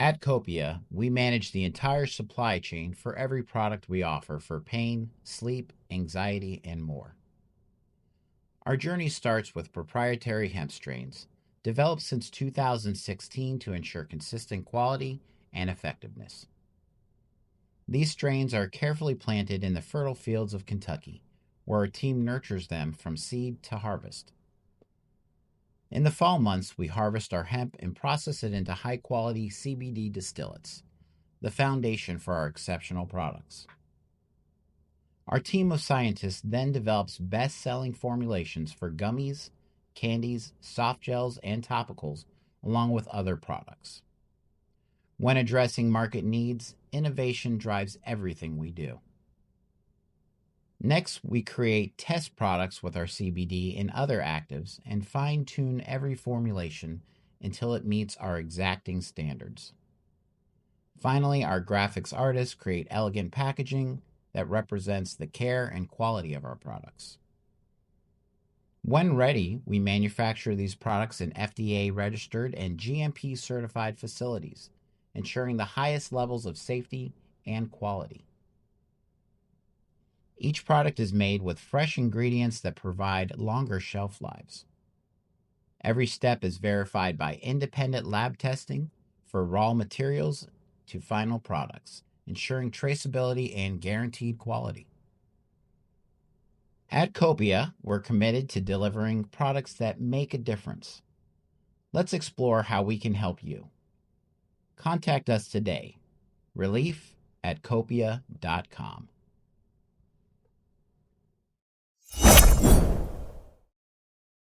At Copoeia, we manage the entire supply chain for every product we offer for pain, sleep, anxiety, and more. Our journey starts with proprietary hemp strains, developed since 2016 to ensure consistent quality and effectiveness. These strains are carefully planted in the fertile fields of Kentucky, where our team nurtures them from seed to harvest. In the fall months, we harvest our hemp and process it into high quality CBD distillates, the foundation for our exceptional products. Our team of scientists then develops best selling formulations for gummies, candies, soft gels, and topicals, along with other products. When addressing market needs, innovation drives everything we do. Next, we create test products with our CBD and other actives and fine tune every formulation until it meets our exacting standards. Finally, our graphics artists create elegant packaging that represents the care and quality of our products. When ready, we manufacture these products in FDA registered and GMP certified facilities, ensuring the highest levels of safety and quality. Each product is made with fresh ingredients that provide longer shelf lives. Every step is verified by independent lab testing for raw materials to final products, ensuring traceability and guaranteed quality. At Copoeia, we're committed to delivering products that make a difference. Let's explore how we can help you. Contact us today, relief@copoeia.com.